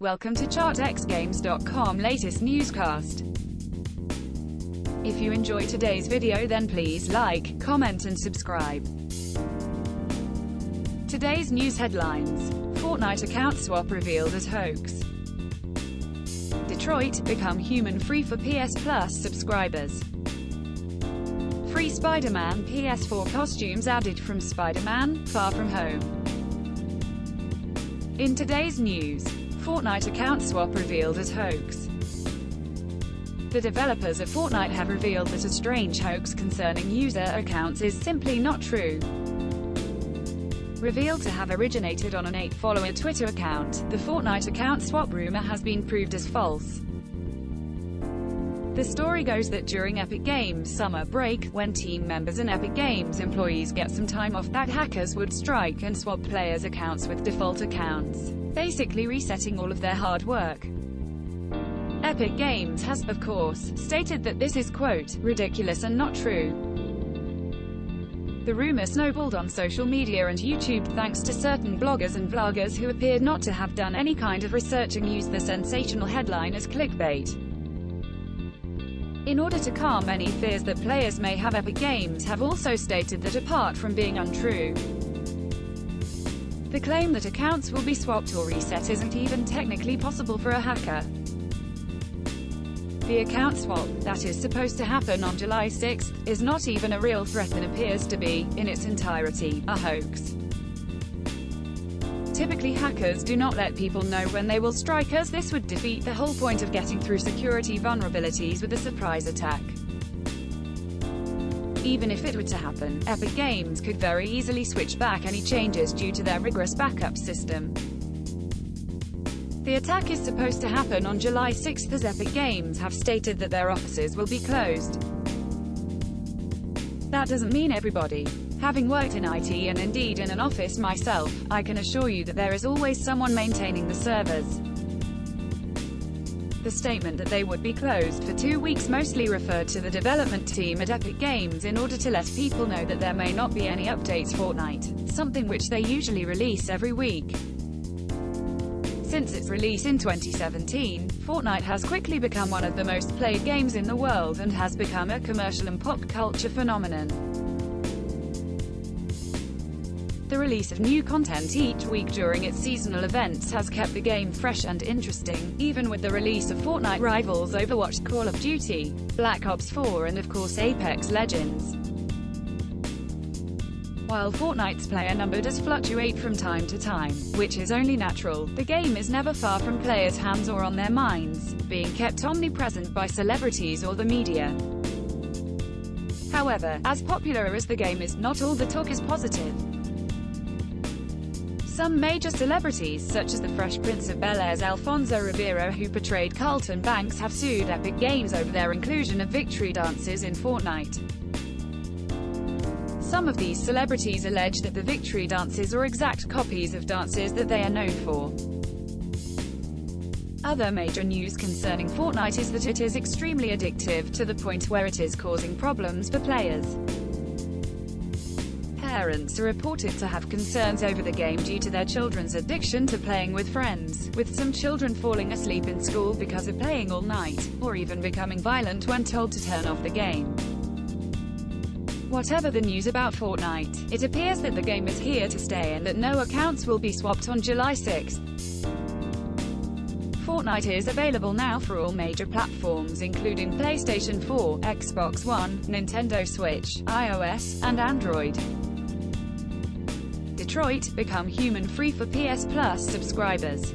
Welcome to chartxgames.com latest newscast. If you enjoy today's video, then please like, comment and subscribe. Today's news headlines: Fortnite account swap revealed as hoax. Detroit, become human free for PS Plus subscribers. Free SpiderMan PS4 costumes added from SpiderMan: Far From Home. In today's news, Fortnite account swap revealed as hoax. The developers of Fortnite have revealed that a strange hoax concerning user accounts is simply not true. Revealed to have originated on an 8-follower Twitter account, the Fortnite account swap rumor has been proved as false. The story goes that during Epic Games' summer break, when team members and Epic Games employees get some time off, that hackers would strike and swap players' accounts with default accounts, basically resetting all of their hard work. Epic Games has, of course, stated that this is, quote, ridiculous and not true. The rumor snowballed on social media and YouTube thanks to certain bloggers and vloggers who appeared not to have done any kind of research and used the sensational headline as clickbait. In order to calm any fears that players may have, Epic Games have also stated that apart from being untrue, the claim that accounts will be swapped or reset isn't even technically possible for a hacker. The account swap, that is supposed to happen on July 6th, is not even a real threat and appears to be, in its entirety, a hoax. Typically, hackers do not let people know when they will strike, as this would defeat the whole point of getting through security vulnerabilities with a surprise attack. Even if it were to happen, Epic Games could very easily switch back any changes due to their rigorous backup system. The attack is supposed to happen on July 6th, as Epic Games have stated that their offices will be closed. That doesn't mean everybody. Having worked in IT and indeed in an office myself, I can assure you that there is always someone maintaining the servers. The statement that they would be closed for 2 weeks mostly referred to the development team at Epic Games in order to let people know that there may not be any updates for Fortnite, something which they usually release every week. Since its release in 2017, Fortnite has quickly become one of the most played games in the world and has become a commercial and pop culture phenomenon. The release of new content each week during its seasonal events has kept the game fresh and interesting, even with the release of Fortnite rivals Overwatch, Call of Duty, Black Ops 4 and of course Apex Legends. While Fortnite's player number does fluctuate from time to time, which is only natural, the game is never far from players' hands or on their minds, being kept omnipresent by celebrities or the media. However, as popular as the game is, not all the talk is positive. Some major celebrities, such as the Fresh Prince of Bel-Air's Alfonso Ribeiro, who portrayed Carlton Banks, have sued Epic Games over their inclusion of victory dances in Fortnite. Some of these celebrities allege that the victory dances are exact copies of dances that they are known for. Other major news concerning Fortnite is that it is extremely addictive, to the point where it is causing problems for players. Parents are reported to have concerns over the game due to their children's addiction to playing with friends, with some children falling asleep in school because of playing all night, or even becoming violent when told to turn off the game. Whatever the news about Fortnite, it appears that the game is here to stay and that no accounts will be swapped on July 6th. Fortnite is available now for all major platforms including PlayStation 4, Xbox One, Nintendo Switch, iOS, and Android. Detroit, become human free for PS Plus subscribers.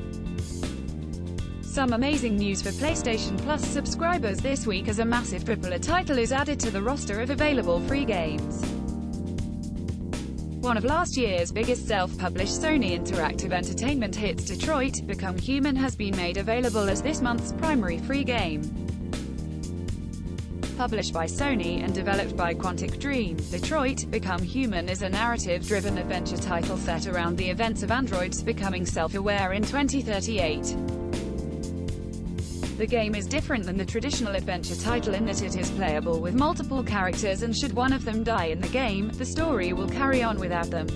Some amazing news for PlayStation Plus subscribers this week, as a massive AAA title is added to the roster of available free games. One of last year's biggest self-published Sony Interactive Entertainment hits, Detroit, Become Human, has been made available as this month's primary free game. Published by Sony and developed by Quantic Dream, Detroit, Become Human is a narrative-driven adventure title set around the events of androids becoming self-aware in 2038. The game is different than the traditional adventure title in that it is playable with multiple characters, and should one of them die in the game, the story will carry on without them.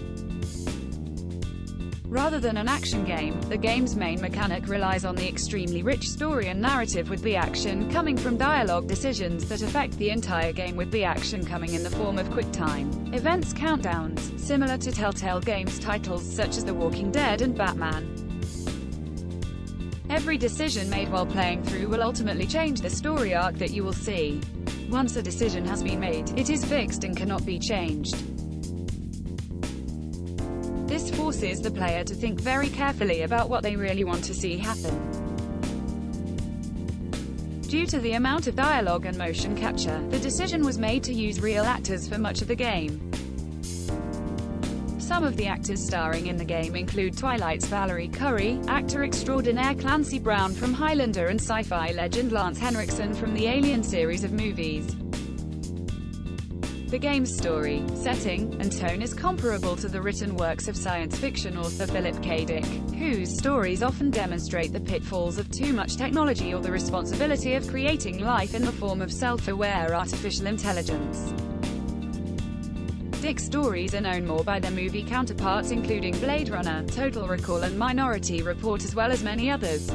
Rather than an action game, the game's main mechanic relies on the extremely rich story and narrative, with the action coming from dialogue decisions that affect the entire game, with the action coming in the form of quick-time events countdowns, similar to Telltale Games titles such as The Walking Dead and Batman. Every decision made while playing through will ultimately change the story arc that you will see. Once a decision has been made, it is fixed and cannot be changed. This forces the player to think very carefully about what they really want to see happen. Due to the amount of dialogue and motion capture, the decision was made to use real actors for much of the game. Some of the actors starring in the game include Twilight's Valerie Curry, actor extraordinaire Clancy Brown from Highlander, and sci-fi legend Lance Henriksen from the Alien series of movies. The game's story, setting, and tone is comparable to the written works of science fiction author Philip K. Dick, whose stories often demonstrate the pitfalls of too much technology or the responsibility of creating life in the form of self-aware artificial intelligence. Dick's stories are known more by their movie counterparts, including Blade Runner, Total Recall, and Minority Report, as well as many others.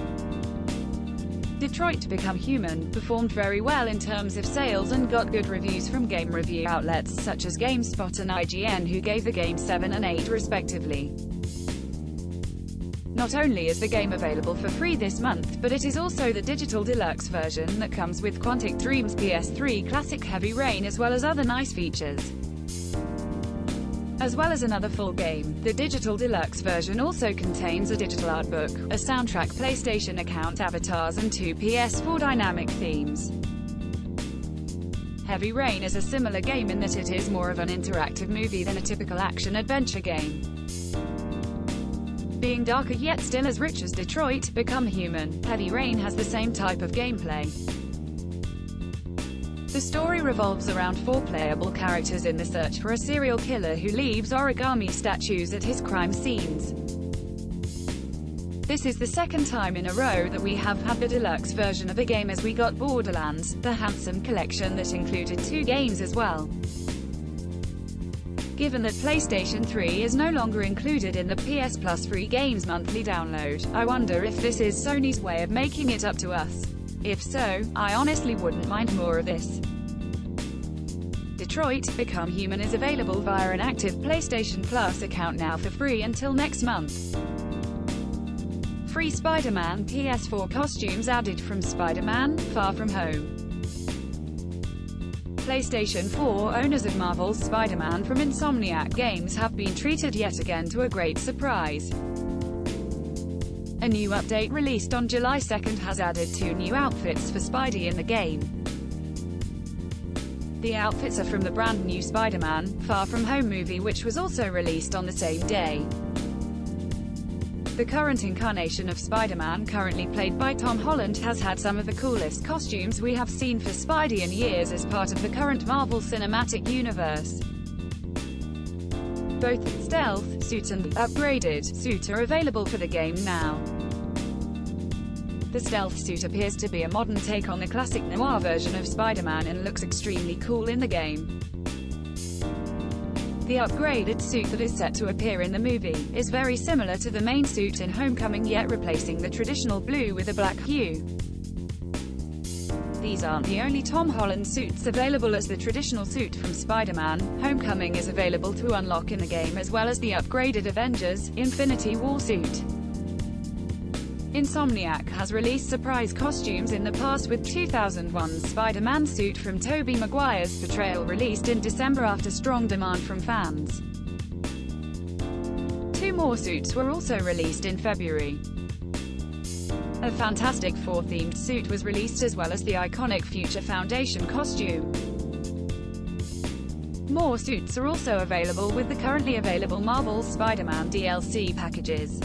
Detroit Become Human performed very well in terms of sales and got good reviews from game review outlets such as GameSpot and IGN, who gave the game 7 and 8 respectively. Not only is the game available for free this month, but it is also the digital deluxe version that comes with Quantic Dream's PS3 classic Heavy Rain, as well as other nice features. As well as another full game, the digital deluxe version also contains a digital art book, a soundtrack, PlayStation account avatars, and 2 PS4 dynamic themes. Heavy Rain is a similar game in that it is more of an interactive movie than a typical action-adventure game. Being darker yet still as rich as Detroit Become Human, Heavy Rain has the same type of gameplay. The story revolves around 4 playable characters in the search for a serial killer who leaves origami statues at his crime scenes. This is the second time in a row that we have had the deluxe version of a game, as we got Borderlands, the Handsome Collection that included 2 games as well. Given that PlayStation 3 is no longer included in the PS Plus free games monthly download, I wonder if this is Sony's way of making it up to us. If so, I honestly wouldn't mind more of this. Detroit Become Human is available via an active PlayStation Plus account now for free until next month. Free SpiderMan PS4 costumes added from SpiderMan: Far From Home. PlayStation 4 owners of Marvel's Spider-Man from Insomniac Games have been treated yet again to a great surprise. A new update released on July 2nd has added 2 new outfits for Spidey in the game. The outfits are from the brand new Spider-Man: Far From Home movie, which was also released on the same day. The current incarnation of Spider-Man, currently played by Tom Holland, has had some of the coolest costumes we have seen for Spidey in years as part of the current Marvel Cinematic Universe. Both the stealth suit and the upgraded suit are available for the game now. The stealth suit appears to be a modern take on the classic noir version of Spider-Man and looks extremely cool in the game. The upgraded suit that is set to appear in the movie is very similar to the main suit in Homecoming, yet replacing the traditional blue with a black hue. These aren't the only Tom Holland suits available, as the traditional suit from Spider-Man: Homecoming is available to unlock in the game, as well as the upgraded Avengers: Infinity War suit. Insomniac has released surprise costumes in the past, with 2001's Spider-Man suit from Tobey Maguire's portrayal released in December after strong demand from fans. 2 more suits were also released in February. A Fantastic Four themed suit was released, as well as the iconic Future Foundation costume. More suits are also available with the currently available Marvel's Spider-Man DLC packages.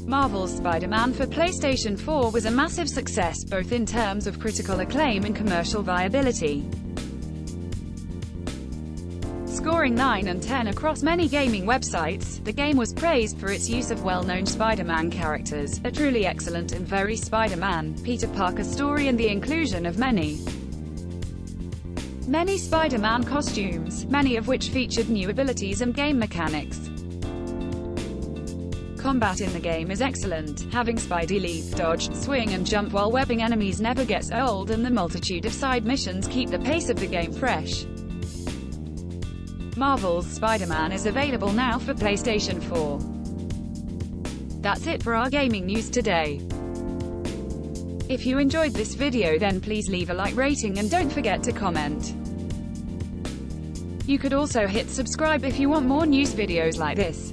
Marvel's Spider-Man for PlayStation 4 was a massive success, both in terms of critical acclaim and commercial viability. Scoring 9 and 10 across many gaming websites, the game was praised for its use of well-known Spider-Man characters, a truly excellent and very Spider-Man, Peter Parker story, and the inclusion of many Spider-Man costumes, many of which featured new abilities and game mechanics. combat in the game is excellent. Having Spidey leap, dodge, swing and jump while webbing enemies never gets old, and the multitude of side missions keep the pace of the game fresh. Marvel's Spider-Man is available now for PlayStation 4. That's it for our gaming news today. If you enjoyed this video, then please leave a like, rating and don't forget to comment. You could also hit subscribe if you want more news videos like this.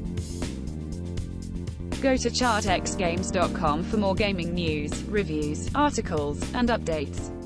Go to chartxgames.com for more gaming news, reviews, articles, and updates.